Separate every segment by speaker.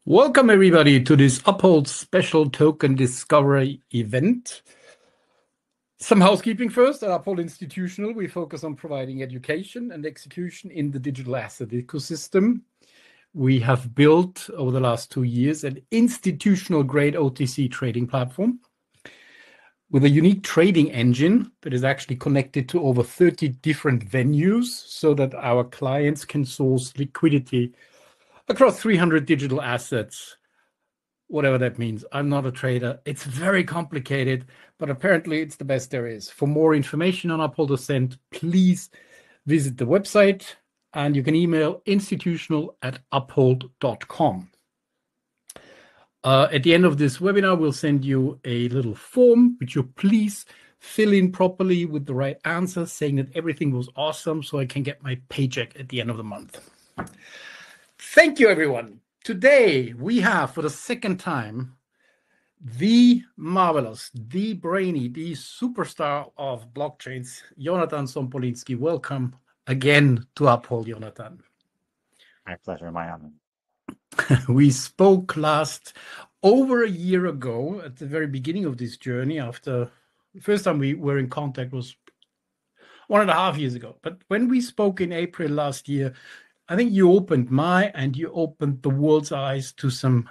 Speaker 1: Welcome everybody to this Uphold special token discovery event. Some housekeeping first. At Uphold Institutional, we focus on providing education and execution in the digital asset ecosystem. We have built over the last 2 years an institutional grade OTC trading platform with a unique trading engine that is actually connected to over 30 different venues so that our clients can source liquidity across 300 digital assets, whatever that means. I'm not a trader. It's very complicated, but apparently it's the best there is. For more information on Uphold Ascent, please visit the website, and you can email institutional@uphold.com. At the end of this webinar, we'll send you a little form, which you please fill in properly with the right answer, saying that everything was awesome so I can get my paycheck at the end of the month. Thank you, everyone. Today, we have, for the second time, the marvelous, the brainy, the superstar of blockchains, Yonatan Sompolinsky. Welcome again to Uphold, Yonatan.
Speaker 2: My pleasure, my honor.
Speaker 1: We spoke last over a year ago at the very beginning of this journey. After the first time we were in contact was 1.5 years ago. But when we spoke in April last year, I think you opened my and you opened the world's eyes to some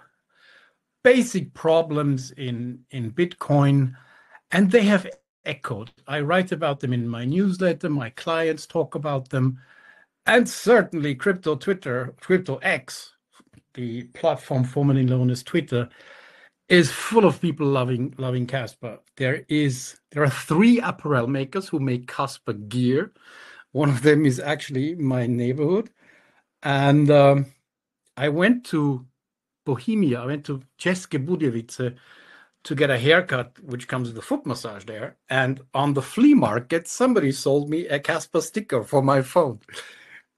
Speaker 1: basic problems in Bitcoin, and they have echoed. I write about them in my newsletter, my clients talk about them, and certainly Crypto X, the platform formerly known as Twitter, is full of people loving Kaspa. There are 3 apparel makers who make Kaspa gear. One of them is actually my neighborhood. And I went to Bohemia. I went to České Budějovice to get a haircut, which comes with a foot massage there. And on the flea market, somebody sold me a Kaspa sticker for my phone.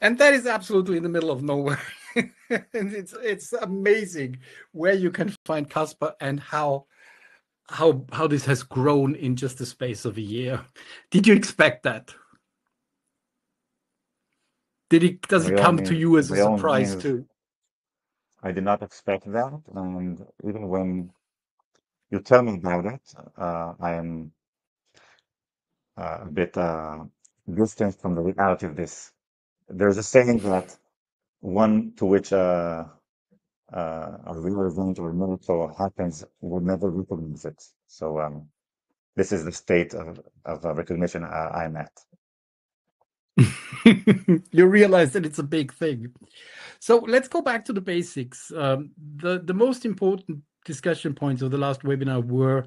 Speaker 1: And that is absolutely in the middle of nowhere. And it's amazing where you can find Kaspa and how this has grown in just the space of a year. Did you expect that? Does it come to you as a surprise too?
Speaker 2: I did not expect that, and even when you tell me about it, I am a bit distant from the reality of this. There's a saying that one to which a real event or miracle happens will never recognize it. So this is the state of recognition I'm at.
Speaker 1: You realize that it's a big thing. So let's go back to the basics. The most important discussion points of the last webinar were,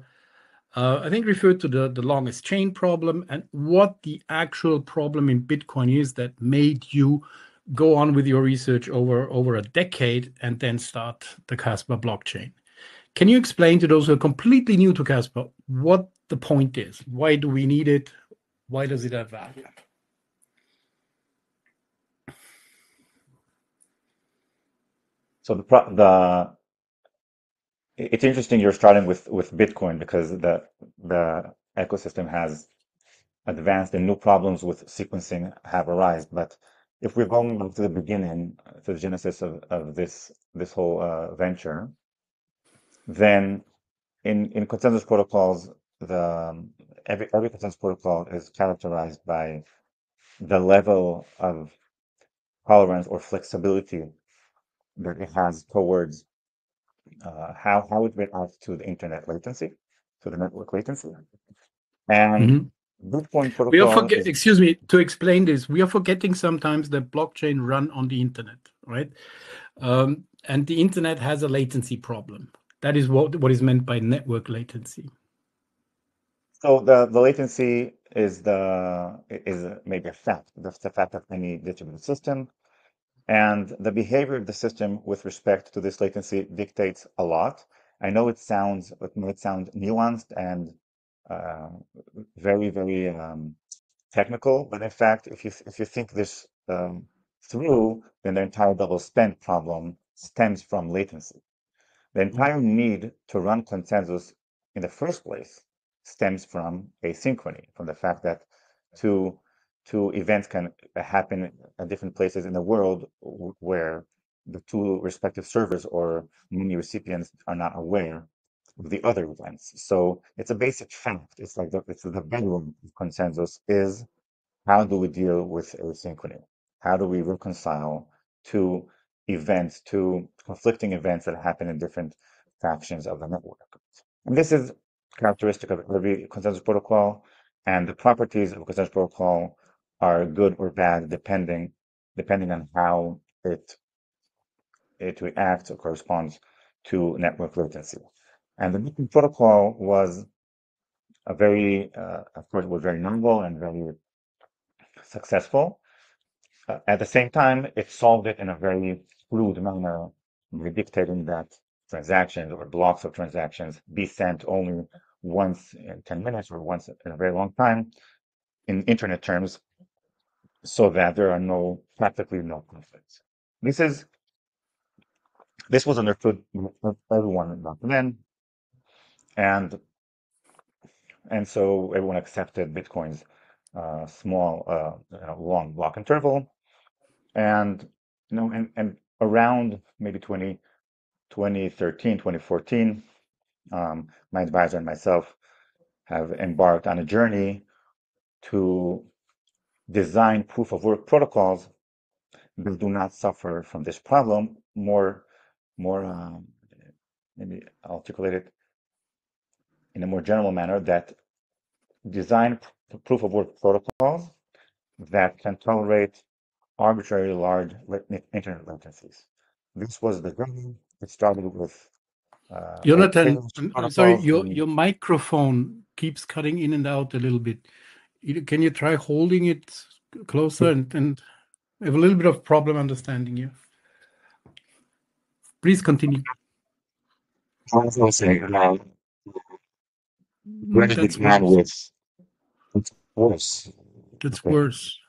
Speaker 1: I think, referred to the longest chain problem and what the actual problem in Bitcoin is that made you go on with your research over a decade and then start the Kaspa blockchain. Can you explain to those who are completely new to Kaspa what the point is? Why do we need it? Why does it have value?
Speaker 2: So it's interesting you're starting with Bitcoin because the ecosystem has advanced and new problems with sequencing have arisen. But if we're going back to the beginning, to the genesis of this whole venture, then in consensus protocols, every consensus protocol is characterized by the level of tolerance or flexibility that it has towards how it reacts to the internet latency, to the network latency. And Bitcoin protocol
Speaker 1: excuse me, to explain this, we are forgetting sometimes that blockchain run on the internet, right? And the internet has a latency problem. That is what is meant by network latency.
Speaker 2: So the latency is maybe a fact. That's the fact of any distributed system. And the behavior of the system with respect to this latency dictates a lot. I know it might sound nuanced and very, very technical, but in fact, if you think this through, then the entire double spend problem stems from latency. The entire need to run consensus in the first place stems from asynchrony, from the fact that two events can happen at different places in the world where the two respective servers or many recipients are not aware of the other events. So it's a basic fact. It's like it's the bedroom of consensus is how do we deal with asynchrony? How do we reconcile two events, two conflicting events that happen in different factions of the network? And this is characteristic of every consensus protocol, and the properties of a consensus protocol are good or bad depending on how it reacts or corresponds to network latency. And the Beacon protocol was a very, of course, was very novel and very successful. At the same time, it solved it in a very fluid manner by dictating that transactions or blocks of transactions be sent only once in 10 minutes or once in a very long time in internet terms, so that there are practically no conflicts. This was understood by everyone back then, and so everyone accepted Bitcoin's small, long block interval, and and around maybe 2013, 2014, my advisor and myself have embarked on a journey to design proof of work protocols that do not suffer from this problem. More maybe articulate it in a more general manner, that design proof of work protocols that can tolerate arbitrarily large internet latencies. This was the journey. It started with
Speaker 1: Yonatan, sorry,
Speaker 2: protocols.
Speaker 1: your microphone keeps cutting in and out a little bit. Can you try holding it closer and I have a little bit of problem understanding you. Please continue.
Speaker 2: As I was saying, when it
Speaker 1: That's
Speaker 2: began
Speaker 1: worse.
Speaker 2: with it's worse.
Speaker 1: That's
Speaker 2: Okay.
Speaker 1: worse.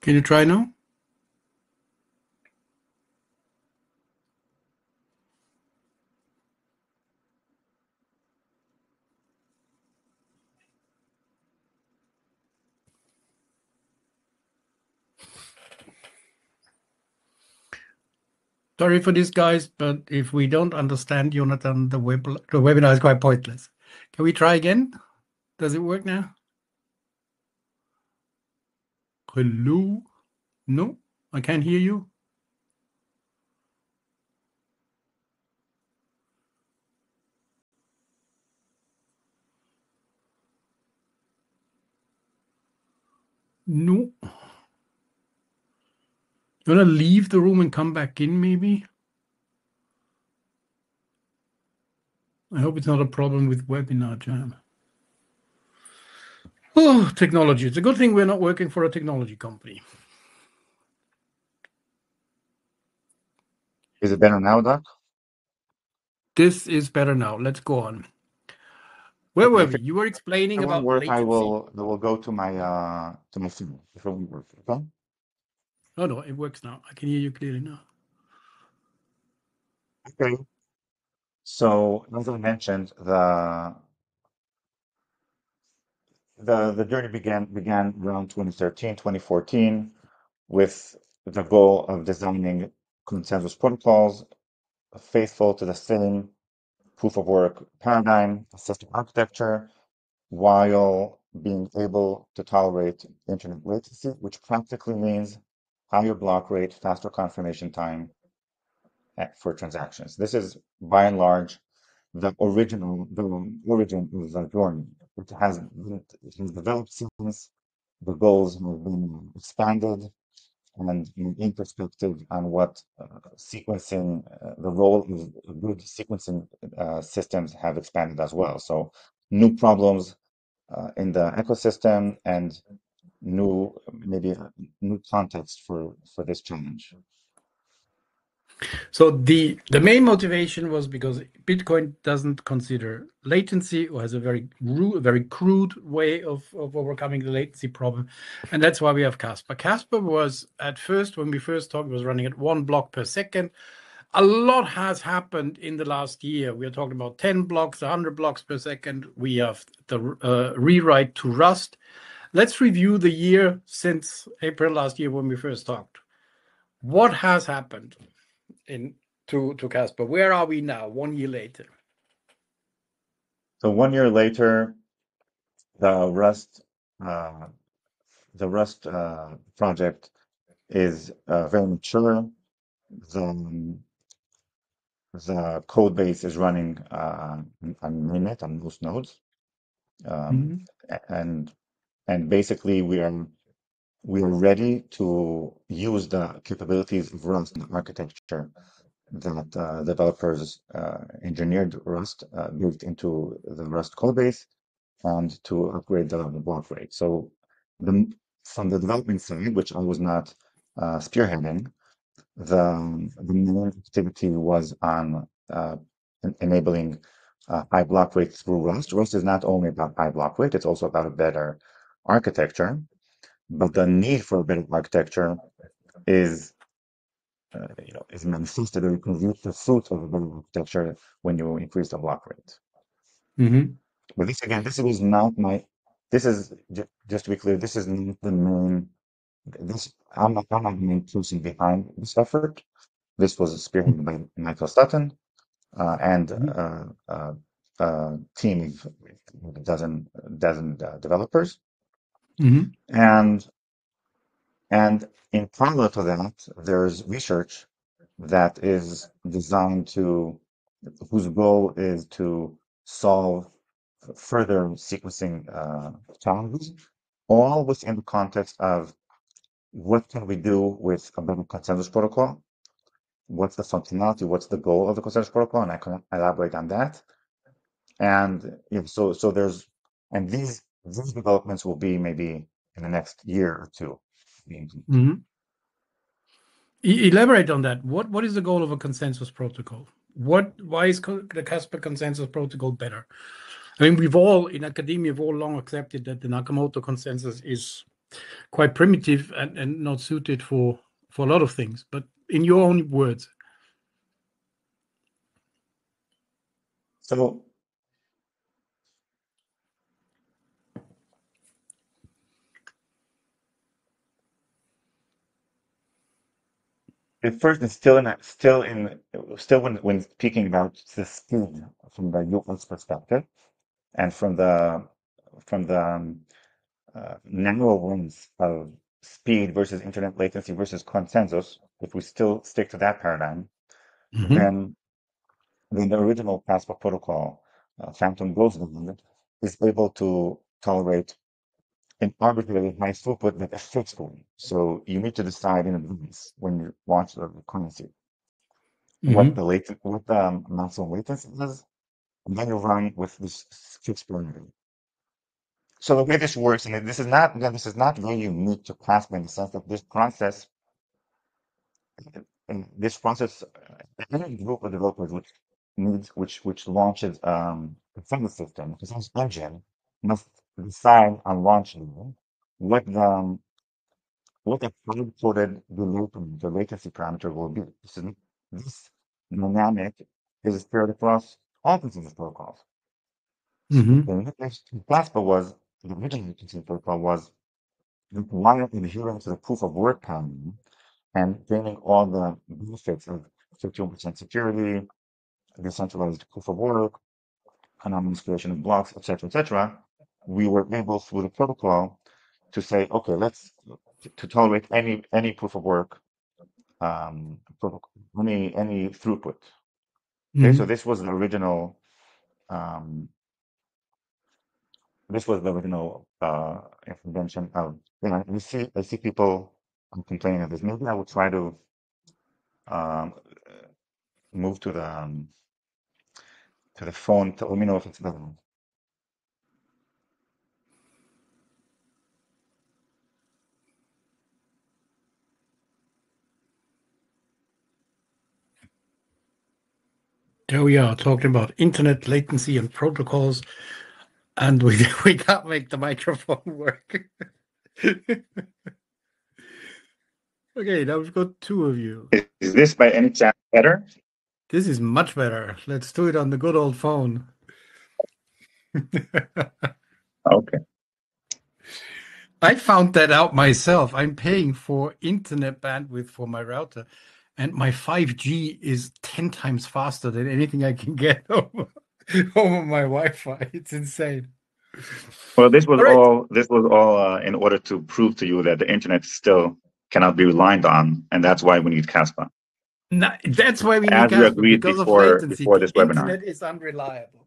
Speaker 1: Can you try now? Sorry for this, guys, but if we don't understand Yonatan, the webinar is quite pointless. Can we try again? Does it work now? Hello? No, I can't hear you. No. You want to leave the room and come back in, maybe? I hope it's not a problem with Webinar Jam. Oh, technology. It's a good thing we're not working for a technology company.
Speaker 2: Is it better now, Doc?
Speaker 1: This is better now. Let's go on. Where were we? You were explaining
Speaker 2: If it won't
Speaker 1: about
Speaker 2: work,
Speaker 1: latency.
Speaker 2: I will go to my phone. If it won't work, okay?
Speaker 1: Oh, no, it works now. I can hear you clearly now.
Speaker 2: Okay. So as I mentioned, the journey began around 2013, 2014, with the goal of designing consensus protocols faithful to the same proof of work paradigm, system architecture, while being able to tolerate internet latency, which practically means higher block rate, faster confirmation time for transactions. This is by and large the origin of the journey. It has developed since the goals have been expanded, and in perspective on what sequencing, the role of good sequencing systems have expanded as well. So new problems in the ecosystem and maybe new context for this challenge.
Speaker 1: So the main motivation was because Bitcoin doesn't consider latency or has a very crude way of overcoming the latency problem, and that's why we have Kaspa. Kaspa was at first, when we first talked, was running at 1 block per second. A lot has happened in the last year. We are talking about 10 blocks, 100 blocks per second. We have the rewrite to Rust. Let's review the year since April last year when we first talked. What has happened to Kaspa? Where are we now, 1 year later?
Speaker 2: So 1 year later, the Rust uh, project is very mature. The the code base is running on mainnet on most nodes, um,
Speaker 1: Mhm.
Speaker 2: and basically we are ready to use the capabilities of Rust and the architecture that developers engineered Rust built into the Rust code base and to upgrade the block rate. So the, from the development side, which I was not spearheading, the main activity was on enabling high block rate through Rust. Rust is not only about high block rate, it's also about a better architecture. But the need for a better architecture is is manifested, or you can reap the fruit of a better architecture when you increase the block rate.
Speaker 1: Mhm.
Speaker 2: But this again, this was not my. This is just to be clear. This is not the main. This I'm not the main person behind this effort. This was spearheaded by Michael Sutton and
Speaker 1: Mhm.
Speaker 2: team of a dozen developers,
Speaker 1: Mhm.
Speaker 2: and in parallel to that, there's research that is designed to whose goal is to solve further sequencing challenges, all within the context of what can we do with a better consensus protocol? What's the functionality? What's the goal of the consensus protocol? And I can elaborate on that. And so there's and these developments will be maybe in the next year or two.
Speaker 1: Mhm. Elaborate on that. What is the goal of a consensus protocol? Why is the Casper consensus protocol better? I mean, we've all in academia have all long accepted that the Nakamoto consensus is quite primitive and not suited for a lot of things. But in your own words.
Speaker 2: So at first, it's still when speaking about the speed from the UX perspective and from the narrow lens of speed versus internet latency versus consensus, if we still stick to that paradigm,
Speaker 1: Mhm.
Speaker 2: then the original Passport protocol, Phantom Ghostwire, is able to tolerate an arbitrarily high throughput with a fixed one. So you need to decide in advance when you launch the currency
Speaker 1: Mhm.
Speaker 2: what the maximum latency is, and then you run with this fixed parameter. So the way this works, and this is not again, this is not very unique to Casper in the sense that this process, any group of developers which launches a single system, a single engine, must decide on launch level what the hard-coded the latency parameter will be. This dynamic is spread across all consensus protocols. So
Speaker 1: Mhm.
Speaker 2: the original consensus protocol was required adherence to the proof of work paradigm and gaining all the benefits of 51% security, decentralized proof of work, anonymous creation of blocks, etc., we were able through the protocol to say, okay, let's to tolerate any proof of work protocol, any throughput. Okay, so
Speaker 1: Mhm.
Speaker 2: um, this was the original invention of. I see people complaining of this. Maybe I will try to um, move to the phone to let me know if it's better.
Speaker 1: There we are talking about internet latency and protocols, and we can't make the microphone work. Okay, now we've got two of you.
Speaker 2: Is this by any chance better?
Speaker 1: This is much better. Let's do it on the good old phone.
Speaker 2: Okay.
Speaker 1: I found that out myself. I'm paying for internet bandwidth for my router, and my 5G is 10 times faster than anything I can get over my Wi-Fi. It's insane.
Speaker 2: Well, this was
Speaker 1: All
Speaker 2: all in order to prove to you that the internet still cannot be relied on, and that's why we need Kaspa.
Speaker 1: No, that's why we need
Speaker 2: As we
Speaker 1: Kaspa,
Speaker 2: agreed
Speaker 1: because of
Speaker 2: before
Speaker 1: latency.
Speaker 2: this
Speaker 1: The
Speaker 2: webinar.
Speaker 1: internet is unreliable.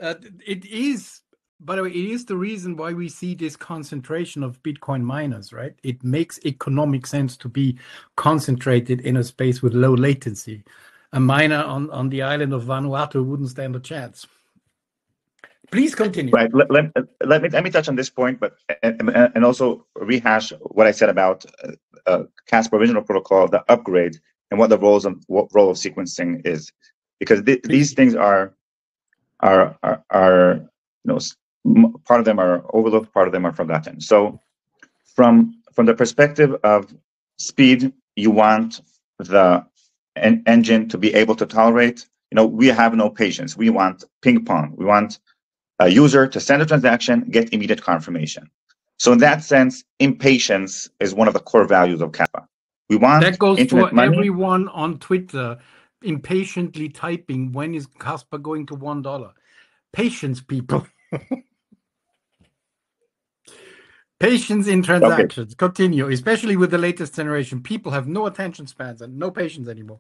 Speaker 1: It is, by the way, it is the reason why we see this concentration of Bitcoin miners, right? It makes economic sense to be concentrated in a space with low latency. A miner on the island of Vanuatu wouldn't stand a chance. Please continue.
Speaker 2: Right. Let me touch on this point, but and also rehash what I said about Kaspa original protocol, the upgrade, and what the role of sequencing is, because these things are part of them are overlooked, part of them are forgotten. So from the perspective of speed, you want the engine to be able to tolerate. We have no patience. We want ping pong. We want a user to send a transaction, get immediate confirmation. So in that sense, impatience is one of the core values of Kaspa. We want
Speaker 1: that goes
Speaker 2: internet
Speaker 1: for
Speaker 2: money.
Speaker 1: Everyone on Twitter impatiently typing, when is Kaspa going to $1? Patience, people. Patience in transactions. Okay. Continue, especially with the latest generation. People have no attention spans and no patience anymore.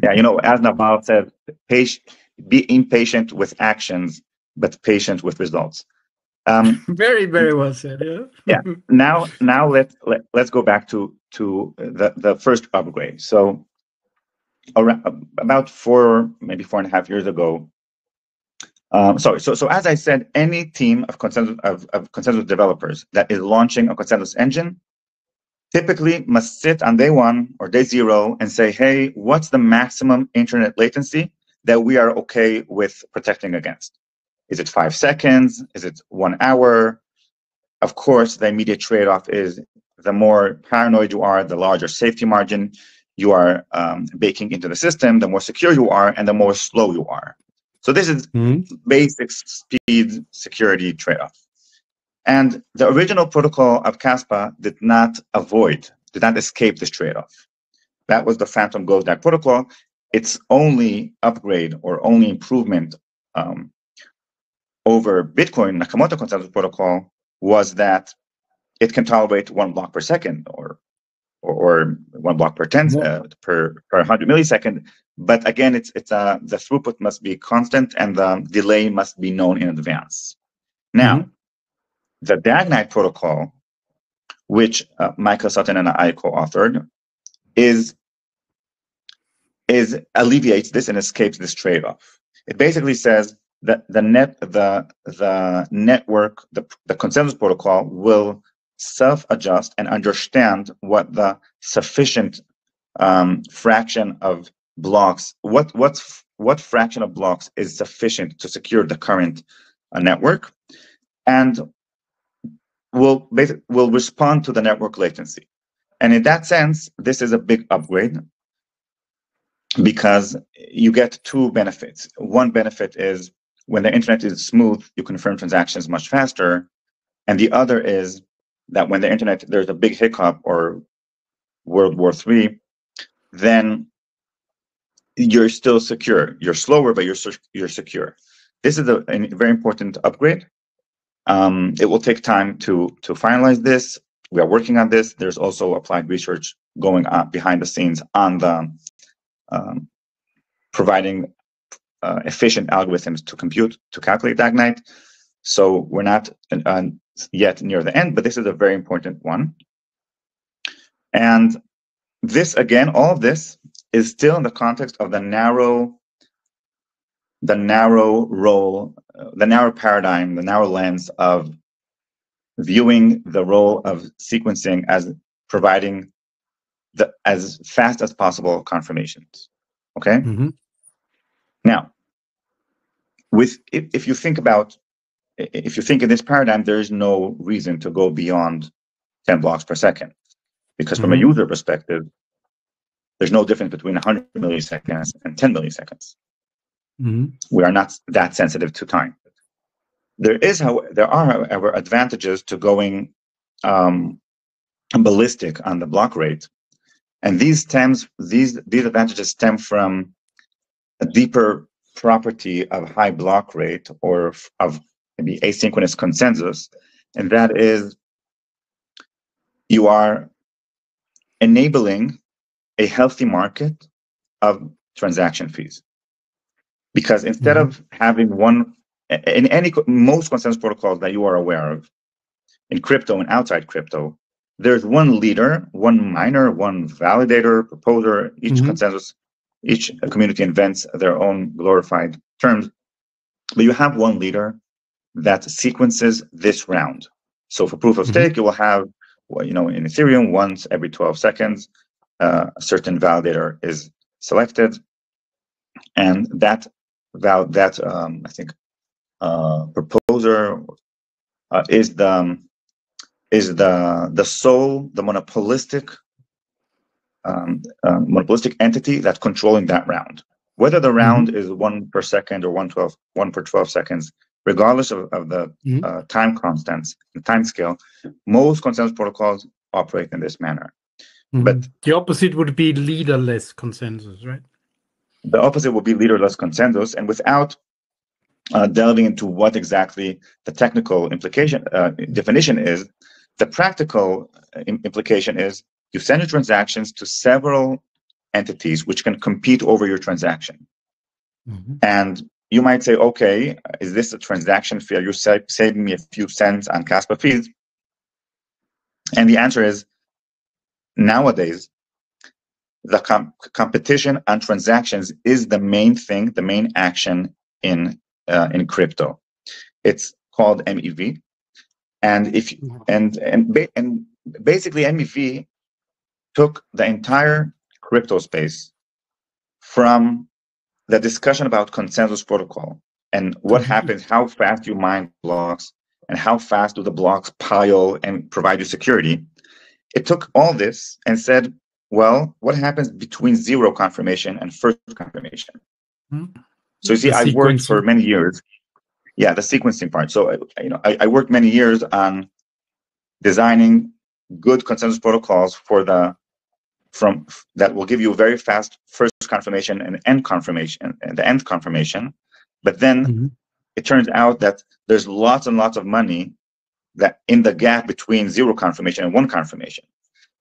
Speaker 2: Yeah, as Naval said, be impatient with actions, but patient with results.
Speaker 1: Very, very well said. Yeah.
Speaker 2: Yeah. Now let's go back to the first upgrade. So about 4.5 years ago. So as I said, any team of consensus developers that is launching a consensus engine typically must sit on day one or day zero and say, hey, what's the maximum internet latency that we are okay with protecting against? Is it 5 seconds? Is it 1 hour? Of course, the immediate trade-off is the more paranoid you are, the larger safety margin you are baking into the system, the more secure you are, and the more slow you are. So this is basic speed security trade-off. And the original protocol of Kaspa did not escape this trade-off. That was the Phantom BlockDAG protocol. Its only upgrade or only improvement over Bitcoin Nakamoto consensus protocol was that it can tolerate 1 block per second or 1 block per 100 millisecond. But again, the throughput must be constant and the delay must be known in advance. Now, the DAG protocol, which Michael Sutton and I co-authored, alleviates this and escapes this trade-off. It basically says that the network, the consensus protocol will self-adjust and understand what the sufficient fraction of blocks, what fraction of blocks is sufficient to secure the current network, and will respond to the network latency. And in that sense, this is a big upgrade because you get 2 benefits. One benefit is when the internet is smooth, you confirm transactions much faster. And the other is that when the internet, there's a big hiccup or World War III, then you're still secure. You're slower, but you're secure. This is a very important upgrade. It will take time to finalize this. We are working on this. There's also applied research going on behind the scenes on the providing efficient algorithms to calculate DAG. So we're not yet near the end, but this is a very important one. And this, again, all of this is still in the context of the narrow paradigm, the narrow lens of viewing the role of sequencing as providing as fast as possible confirmations. Okay. Now, if you think in this paradigm, there is no reason to go beyond 10 blocks per second, because from a user perspective, there's no difference between 100 milliseconds and 10 milliseconds. We are not that sensitive to time. There are, however, advantages to going ballistic on the block rate, and these advantages stem from a deeper property of high block rate, or of maybe asynchronous consensus, and that is you are enabling a healthy market of transaction fees. Because instead of having most consensus protocols that you are aware of, in crypto and outside crypto, there's one leader, one miner, one validator, proposer. Each community invents their own glorified terms, but you have one leader that sequences this round. So for proof of stake, you will have, in Ethereum, once every 12 seconds, a certain validator is selected, and that proposer is the monopolistic entity that's controlling that round. Whether the round is 1 per second or 1 per 12 seconds, regardless of the time constants, the time scale, most consensus protocols operate in this manner. But
Speaker 1: the opposite would be leaderless consensus, right?
Speaker 2: The opposite would be leaderless consensus, and without delving into what exactly the technical definition is, the practical implication is you send your transactions to several entities which can compete over your transaction. And you might say, okay, is this a transaction fee? You're saving me a few cents on Kaspa fees? And the answer is, nowadays, the competition on transactions is the main thing, the main action in crypto. It's called MEV, and basically MEV took the entire crypto space from the discussion about consensus protocol and what happens, how fast you mine blocks, and how fast do the blocks pile and provide you security. It took all this and said, well, what happens between zero confirmation and first confirmation? So you see, I worked for many years. Yeah, the sequencing part. So I worked many years on designing good consensus protocols that will give you a very fast first confirmation and end confirmation, But then it turns out that there's lots and lots of money that in the gap between zero confirmation and one confirmation.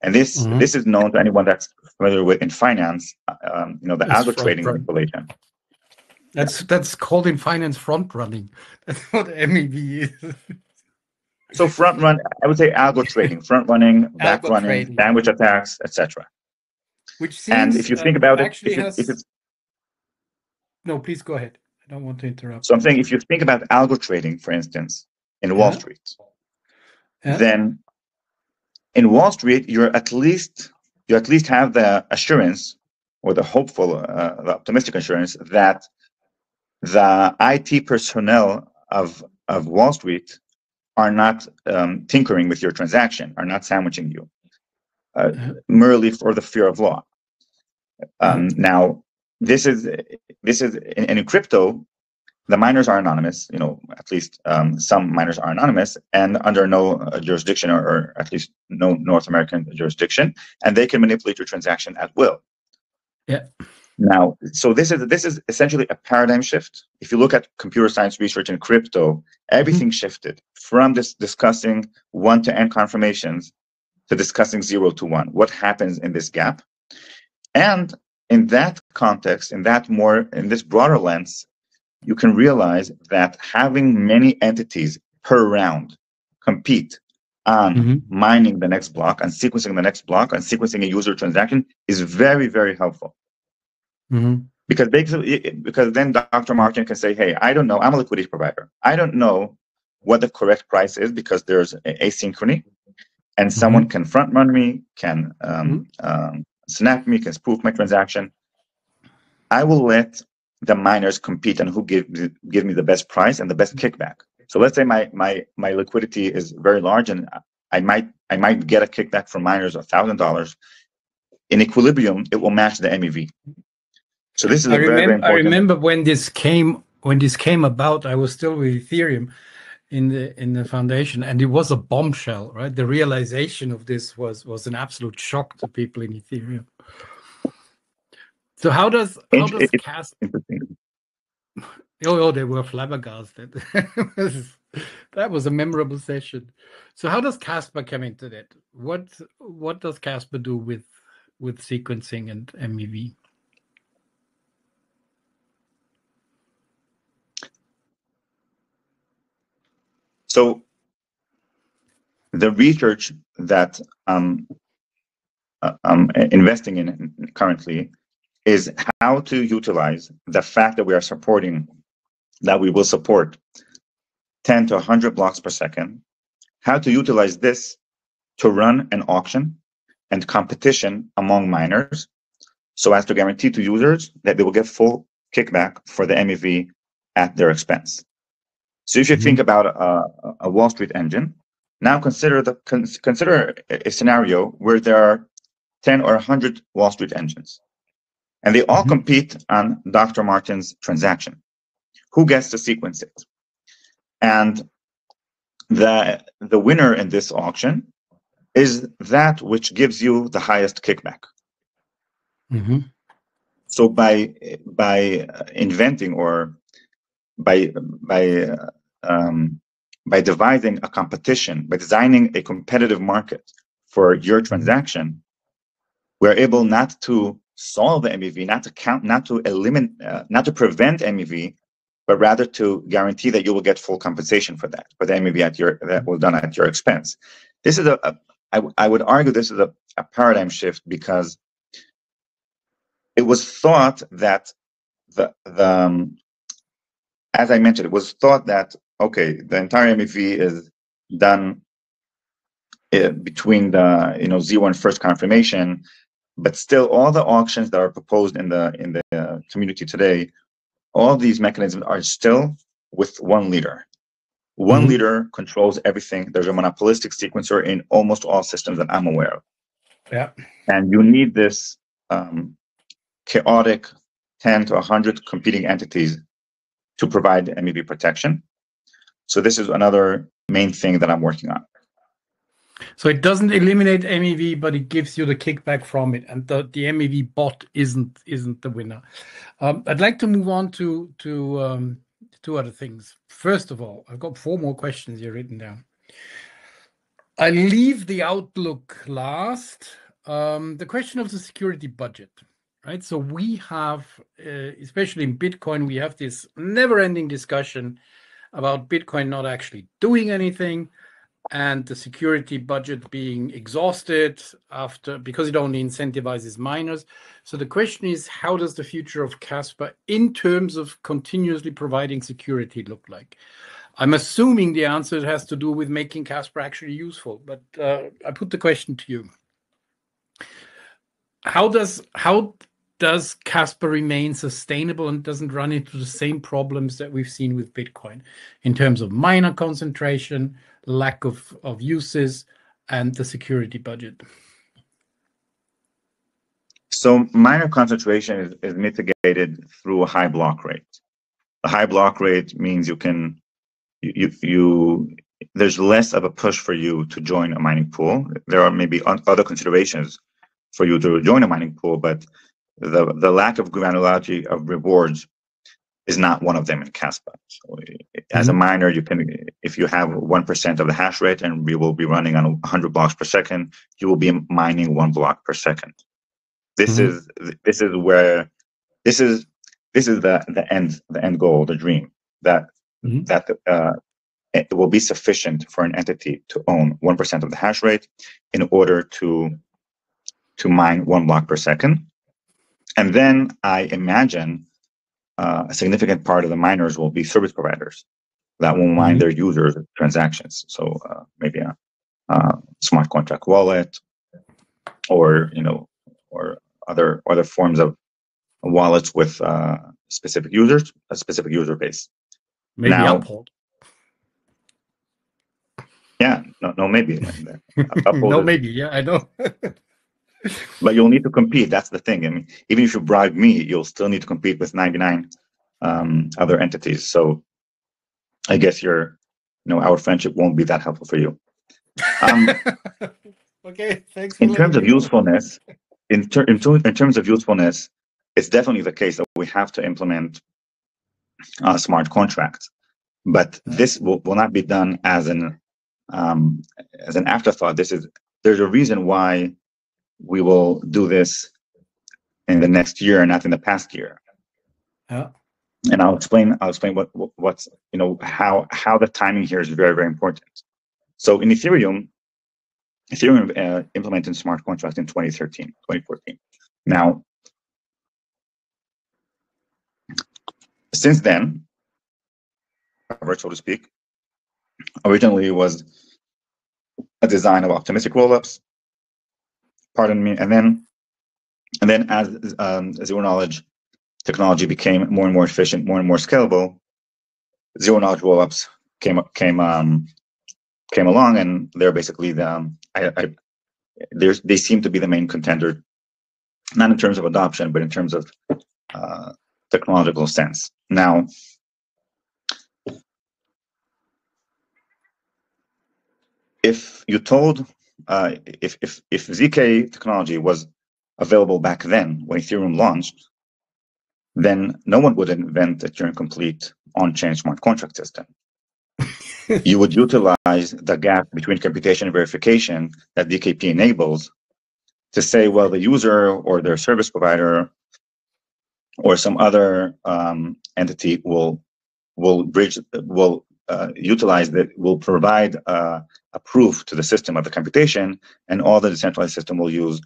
Speaker 2: And this is known to anyone that's familiar with in finance, the algo trading manipulation.
Speaker 1: That's called in finance front running. That's what MEV is.
Speaker 2: So front run, I would say algo trading, front running, back running, sandwich attacks, etc.
Speaker 1: Which seems,
Speaker 2: and if you think about it,
Speaker 1: no, please go ahead. I don't want to interrupt.
Speaker 2: So I'm saying, if you think about algo trading, for instance, in Wall Street, then in Wall Street, you at least have the assurance, or the hopeful, the optimistic assurance, that the IT personnel of Wall Street are not tinkering with your transaction, are not sandwiching you, merely for the fear of law. Now, this is in crypto, the miners are anonymous. At least some miners are anonymous and under no jurisdiction, or at least no North American jurisdiction, and they can manipulate your transaction at will.
Speaker 1: Yeah.
Speaker 2: Now, so this is essentially a paradigm shift. If you look at computer science research in crypto, everything shifted from discussing one-to-end confirmations to discussing 0 to 1. What happens in this gap? And in that context, in this broader lens, you can realize that having many entities per round compete on mining the next block, and sequencing the next block, and sequencing a user transaction is very, very helpful. Because then Dr. Martin can say, hey, I don't know, I'm a liquidity provider. I don't know what the correct price is because there's asynchrony, and someone can front run me, can snap me, can spoof my transaction. I will let the miners compete and who give me the best price and the best kickback. So let's say my liquidity is very large, and I might get a kickback from miners of $1,000. In equilibrium, it will match the MEV. So this is very important.
Speaker 1: I remember when this came about. I was still with Ethereum in the foundation, and it was a bombshell, right? The realization of this was an absolute shock to people in Ethereum. So how does Kaspa? Oh, they were flabbergasted. That was a memorable session. So how does Kaspa come into that? What does Kaspa do with sequencing and MEV?
Speaker 2: So the research that I'm investing in currently is how to utilize the fact that we are supporting, that we will support 10 to 100 blocks per second, how to utilize this to run an auction and competition among miners so as to guarantee to users that they will get full kickback for the MEV at their expense. So if you think about a Wall Street engine, now consider a scenario where there are 10 or 100 Wall Street engines, and they all compete on Dr. Martin's transaction. Who gets to sequence it? And the winner in this auction is that which gives you the highest kickback. So by inventing or by devising a competition, by designing a competitive market for your transaction, we're able not to solve the MEV, not to eliminate, not to prevent MEV, but rather to guarantee that you will get full compensation for that, for the MEV that was done at your expense. This is I would argue this is a paradigm shift, because it was thought that as I mentioned, it was thought that, okay, the entire MEV is done between the 0 and first confirmation, but still all the auctions that are proposed in the community today, all these mechanisms are still with one leader. One leader controls everything. There's a monopolistic sequencer in almost all systems that I'm aware of.
Speaker 1: Yeah.
Speaker 2: And you need this chaotic 10 to 100 competing entities to provide MEV protection. So this is another main thing that I'm working on.
Speaker 1: So it doesn't eliminate MEV, but it gives you the kickback from it, and the MEV bot isn't the winner. I'd like to move on to two other things. First of all, I've got 4 more questions here written down. I leave the outlook last. The question of the security budget, right? So we have, especially in Bitcoin, we have this never-ending discussion about Bitcoin not actually doing anything, and the security budget being exhausted because it only incentivizes miners. So the question is, how does the future of Kaspa in terms of continuously providing security look like? I'm assuming the answer has to do with making Kaspa actually useful, but I put the question to you. How does Kaspa remain sustainable and doesn't run into the same problems that we've seen with Bitcoin in terms of miner concentration, lack of uses, and the security budget?
Speaker 2: So miner concentration is mitigated through a high block rate. The high block rate means there's less of a push for you to join a mining pool. There are maybe other considerations for you to join a mining pool, but the lack of granularity of rewards is not one of them in Kaspa. So as a miner, you can, if you have 1% of the hash rate and we will be running on 100 blocks per second, you will be mining 1 block per second. This is the end goal, the dream, that it will be sufficient for an entity to own 1% of the hash rate in order to mine 1 block per second. And then I imagine a significant part of the miners will be service providers that will mine their users' transactions. So maybe a smart contract wallet, or other forms of wallets with specific users, a specific user base.
Speaker 1: Maybe
Speaker 2: Now,
Speaker 1: Uphold.
Speaker 2: yeah, no, maybe. Uphold
Speaker 1: No, maybe. Yeah, I know.
Speaker 2: But you'll need to compete. That's the thing. I mean, even if you bribe me, you'll still need to compete with 99 other entities. So I guess our friendship won't be that helpful for you.
Speaker 1: Okay, thanks for
Speaker 2: In terms
Speaker 1: letting
Speaker 2: of
Speaker 1: me know.
Speaker 2: usefulness, in terms of usefulness, it's definitely the case that we have to implement smart contracts. But this will not be done as an afterthought. There's a reason why we will do this in the next year, not in the past year.
Speaker 1: Yeah.
Speaker 2: And I'll explain what's how the timing here is very, very important. So in Ethereum implemented smart contracts in 2014. Now, since then, so to speak, originally it was a design of optimistic rollups. Pardon me, and then as zero knowledge technology became more and more efficient, more and more scalable, zero knowledge rollups came along, and they're basically they seem to be the main contender, not in terms of adoption, but in terms of technological sense. Now, if you told if ZK technology was available back then when Ethereum launched, then no one would invent a Turing-complete on-chain smart contract system. You would utilize the gap between computation and verification that DKP enables to say, well, the user or their service provider or some other entity will utilize that, will provide a proof to the system of the computation, and all the decentralized system will use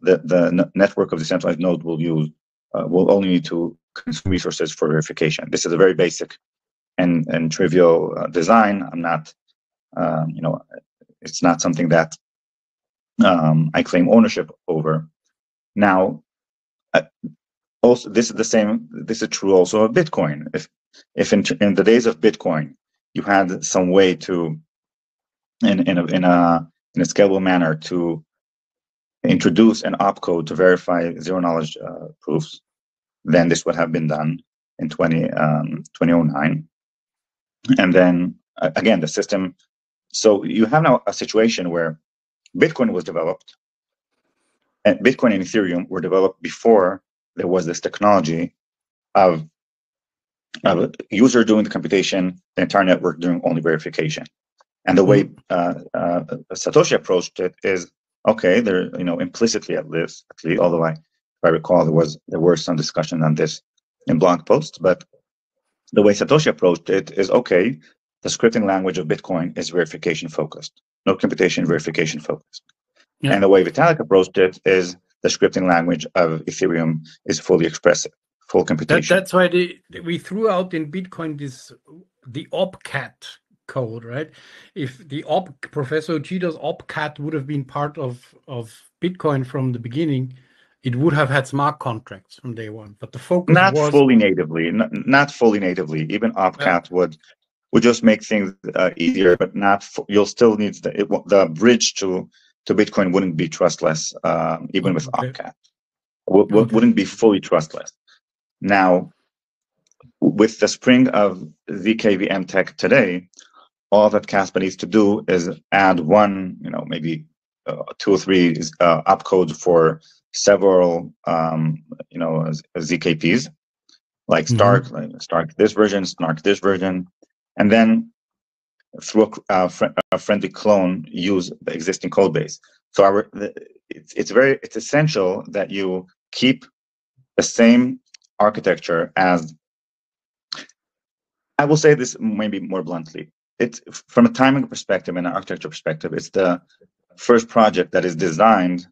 Speaker 2: the network of decentralized nodes will only need to consume resources for verification. This is a very basic and trivial design. I'm not, it's not something that I claim ownership over. Now, also, this is the same. This is true also of Bitcoin. If in the days of Bitcoin, you had some way to, in a scalable manner, to introduce an opcode to verify zero knowledge proofs, then this would have been done in 2009. And then again, the system. So you have now a situation where Bitcoin was developed, and Bitcoin and Ethereum were developed before there was this technology of a user doing the computation, the entire network doing only verification. And the way Satoshi approached it is, okay, there, implicitly at least, although if I recall, there were some discussion on this in blog posts, but the way Satoshi approached it is, okay, the scripting language of Bitcoin is verification focused, no computation, verification focused. Yeah. And the way Vitalik approached it is the scripting language of Ethereum is fully expressive, full computation.
Speaker 1: That's why we threw out in Bitcoin the opcat code, right? If the Professor Uchida's opcat would have been part of Bitcoin from the beginning, it would have had smart contracts from day one. But the focus
Speaker 2: not
Speaker 1: was
Speaker 2: fully natively, not fully natively. Even opcat would just make things easier, but not. You'll still need the bridge to Bitcoin wouldn't be trustless, even with opcat. Wouldn't be fully trustless. Now, with the spring of ZKVM tech today, all that Kaspa needs to do is add one, maybe 2 or 3 opcodes for several, ZKPs, like Stark this version, Snark this version, and then through a friendly clone, use the existing code base. So it's essential that you keep the same architecture as, I will say this maybe more bluntly. It's from a timing perspective and an architecture perspective, it's the first project that is designed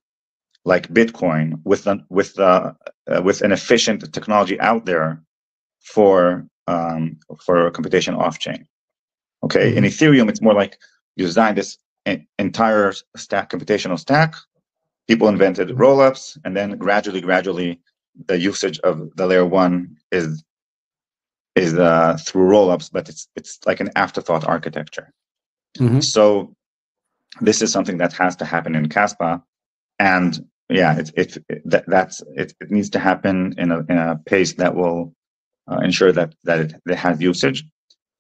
Speaker 2: like Bitcoin with an efficient technology out there for computation off-chain. Okay, in Ethereum, it's more like you design this entire computational stack. People invented rollups, and then gradually, the usage of the layer 1 is through rollups, but it's like an afterthought architecture.
Speaker 1: Mm-hmm.
Speaker 2: So this is something that has to happen in Kaspa, and yeah, it needs to happen in a pace that will ensure that it has usage,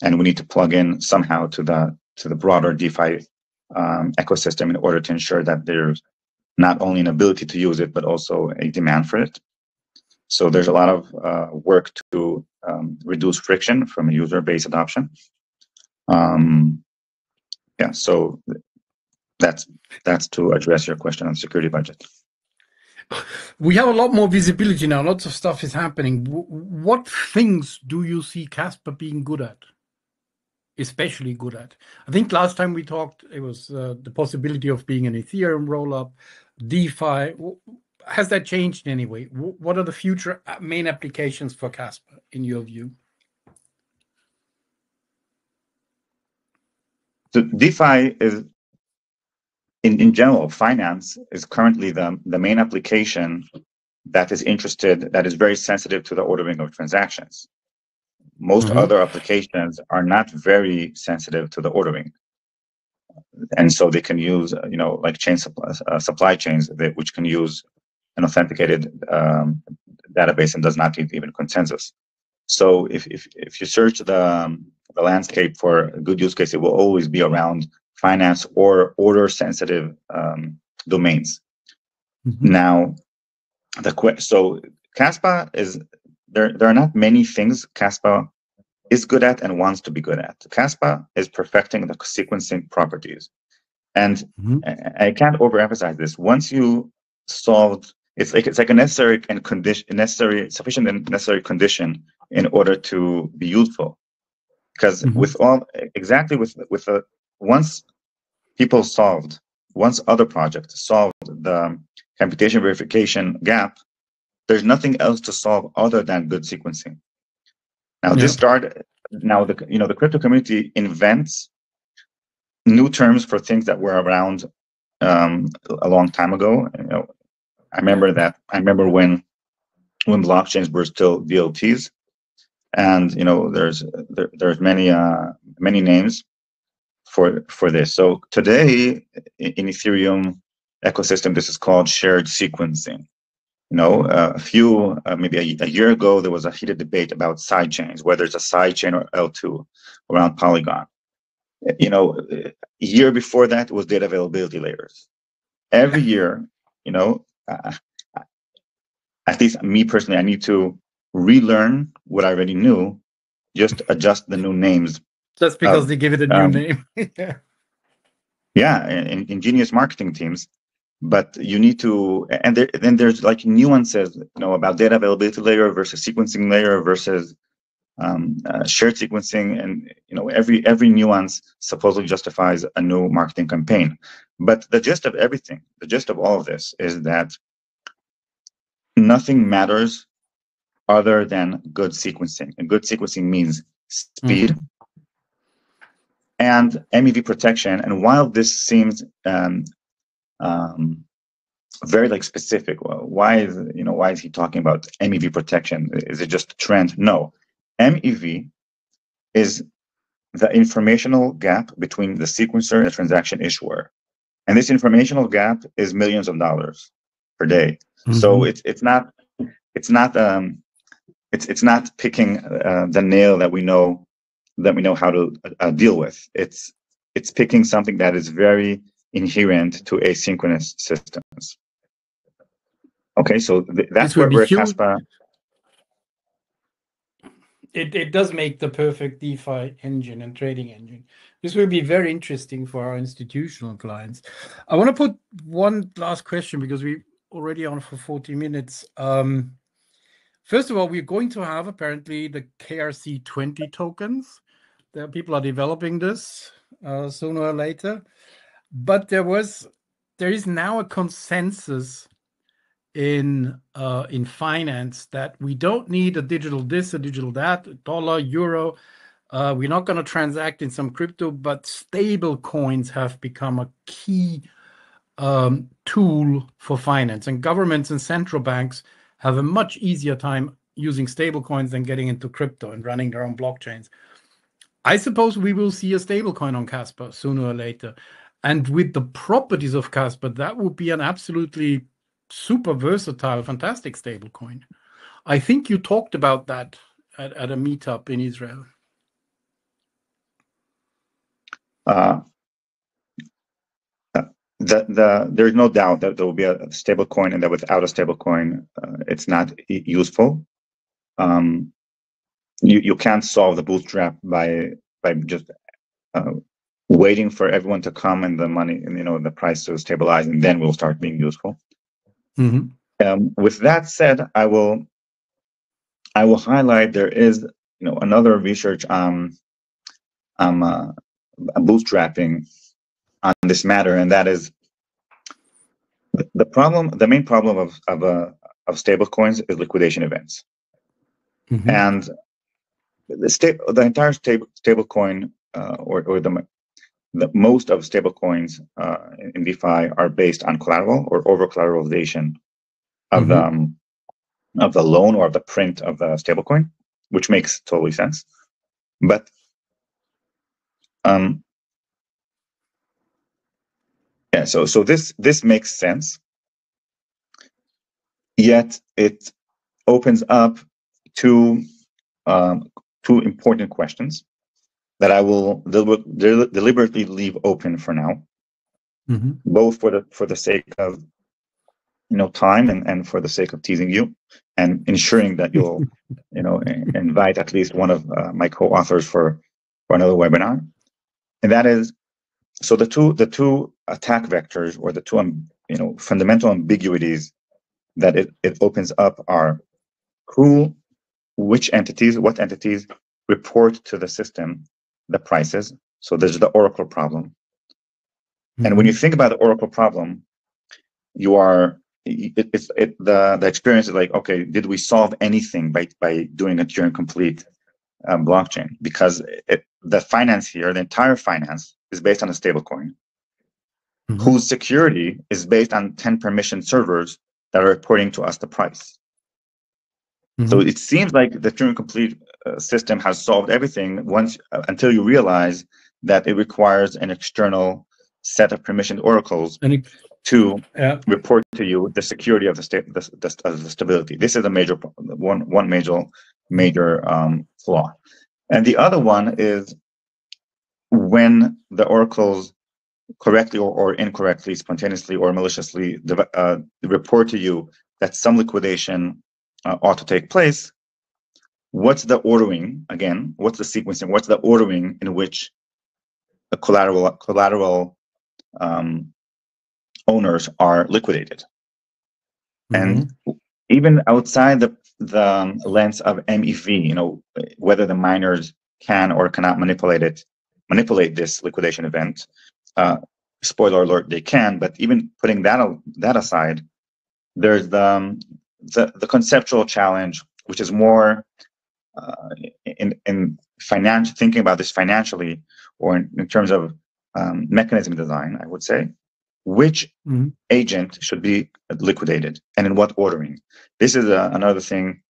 Speaker 2: and we need to plug in somehow to the broader DeFi ecosystem in order to ensure that there's not only an ability to use it but also a demand for it. So there's a lot of work to reduce friction from a user-based adoption. Yeah, so that's to address your question on security budget.
Speaker 1: We have a lot more visibility now. Lots of stuff is happening. What things do you see Kaspa being good at? Especially good at? I think last time we talked, it was the possibility of being an Ethereum rollup, DeFi. Has that changed in any way? What are the future main applications for Kaspa, in your view?
Speaker 2: So DeFi is, in general, finance is currently the main application that is very sensitive to the ordering of transactions. Most other applications are not very sensitive to the ordering. And so they can use, like supply chains, which can use an authenticated database and does not need even consensus. So if you search the landscape for a good use case, it will always be around finance or order sensitive domains. Now, so Kaspa is there are not many things Kaspa is good at and wants to be good at. Kaspa is perfecting the sequencing properties. And I can't overemphasize this. Once you solved, it's like a necessary sufficient and necessary condition in order to be useful. Because once other projects solved the computation verification gap, there's nothing else to solve other than good sequencing. Now the crypto community invents new terms for things that were around a long time ago. I remember when blockchains were still DLTs, and there's many names for this. So today in Ethereum ecosystem, this is called shared sequencing. Maybe a year ago, there was a heated debate about sidechains, whether it's a sidechain or L2 around Polygon. A year before that was data availability layers. Every year, at least me personally, I need to relearn what I already knew, just adjust the new names.
Speaker 1: Just because they give it a new name.
Speaker 2: Yeah, ingenious marketing teams. But you need to, and then there's like nuances, about data availability layer versus sequencing layer versus shared sequencing, and every nuance supposedly justifies a new marketing campaign. But the gist of all of this is that nothing matters other than good sequencing, and good sequencing means speed and MEV protection. And while this seems very specific, why is he talking about MEV protection? Is it just a trend? No. MEV is the informational gap between the sequencer and the transaction issuer, and this informational gap is millions of dollars per day. So it's not picking the nail that we know how to deal with. It's picking something that is very inherent to asynchronous systems. Okay, so that's where Kaspa.
Speaker 1: It does make the perfect DeFi engine and trading engine. This will be very interesting for our institutional clients. I want to put one last question because we're already on for 40 minutes. First of all, we're going to have apparently the KRC20 tokens. People are developing this sooner or later. But there is now a consensus in finance that we don't need a digital this, a digital that, dollar, euro. We're not going to transact in some crypto, but stable coins have become a key tool for finance. And governments and central banks have a much easier time using stablecoins than getting into crypto and running their own blockchains. I suppose we will see a stablecoin on Kaspa sooner or later. And with the properties of Kaspa, that would be an absolutely super versatile, fantastic stablecoin. I think you talked about that at a meetup in Israel.
Speaker 2: There's no doubt that there will be a stable coin, and that without a stable coin, it's not useful. You can't solve the bootstrap by just waiting for everyone to come and the money and the price to stabilize, and then will start being useful.
Speaker 1: Mm-hmm.
Speaker 2: With that said, I will highlight there is another research bootstrapping on this matter, and that is the problem. The main problem of stable coins is liquidation events.
Speaker 1: Mm-hmm.
Speaker 2: And the entire stable coin or the most of stable coins in DeFi are based on collateral or over collateralization of the loan or of the print of the stable coin, which makes totally sense. But so this makes sense. Yet it opens up two important questions that I will deliberately leave open for now, both for the sake of time and for the sake of teasing you and ensuring that you'll invite at least one of my co-authors for another webinar. And that is, so the two attack vectors, or the two fundamental ambiguities that it opens up are what entities report to the system the prices. So there's the Oracle problem. And when you think about the Oracle problem, the experience is like, okay, did we solve anything by doing a Turing complete blockchain? Because the finance here, the entire finance, is based on a stablecoin, whose security is based on 10 permission servers that are reporting to us the price. So it seems like the Turing complete system has solved everything until you realize that it requires an external set of permissioned oracles to report to you the security of the stability. This is a major one major flaw. And the other one is when the oracles correctly or incorrectly, spontaneously or maliciously report to you that some liquidation ought to take place. What's the ordering again? What's the sequencing? What's the ordering in which the collateral owners are liquidated? And even outside the lens of MEV, whether the miners can or cannot manipulate this liquidation event. Spoiler alert, they can. But even putting that aside, there's the conceptual challenge, which is more in financial, thinking about this financially, or in terms of mechanism design, I would say, which agent should be liquidated and in what ordering. This is another thing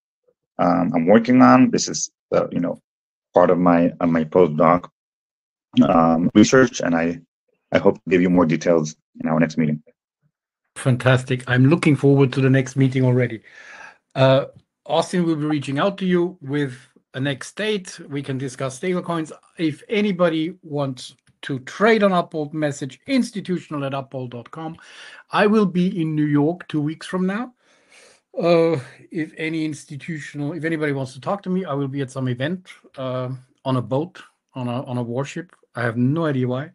Speaker 2: I'm working on. This is part of my postdoc research, and I hope to give you more details in our next meeting.
Speaker 1: Fantastic. I'm looking forward to the next meeting already. Austin will be reaching out to you with a next date. We can discuss stablecoins. If anybody wants to trade on Uphold, message institutional@uphold.com. I will be in New York 2 weeks from now. If anybody wants to talk to me, I will be at some event on a boat, on a warship. I have no idea why,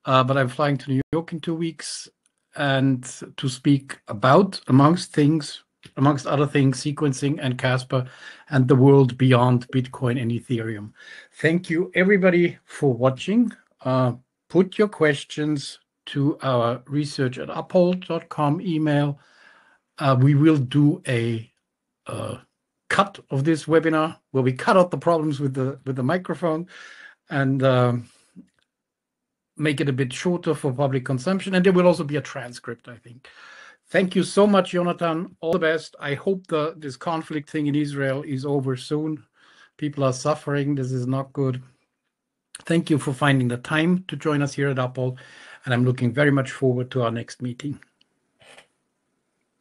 Speaker 1: but I'm flying to New York in 2 weeks and to speak about, amongst other things, sequencing and Kaspa and the world beyond Bitcoin and Ethereum. Thank you, everybody, for watching. Put your questions to our research@uphold.com email. We will do a cut of this webinar where we cut out the problems with the microphone and make it a bit shorter for public consumption. And there will also be a transcript, I think. Thank you so much, Yonatan. All the best. I hope this conflict thing in Israel is over soon. People are suffering. This is not good. Thank you for finding the time to join us here at Uphold, and I'm looking very much forward to our next meeting.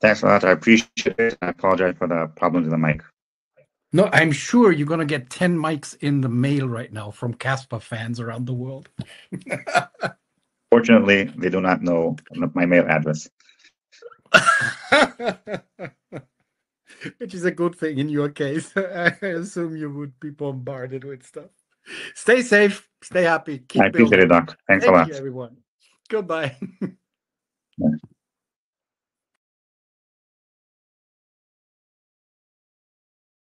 Speaker 2: Thanks a lot. I appreciate it. I apologize for the problems with the mic.
Speaker 1: No, I'm sure you're going to get 10 mics in the mail right now from Kaspa fans around the world.
Speaker 2: Fortunately, they do not know my mail address.
Speaker 1: Which is a good thing in your case. I assume you would be bombarded with stuff. Stay safe, stay happy, keep
Speaker 2: I appreciate
Speaker 1: building.
Speaker 2: it, Doc. Thanks a
Speaker 1: Thank
Speaker 2: lot.
Speaker 1: you, everyone. Goodbye.
Speaker 2: Yeah.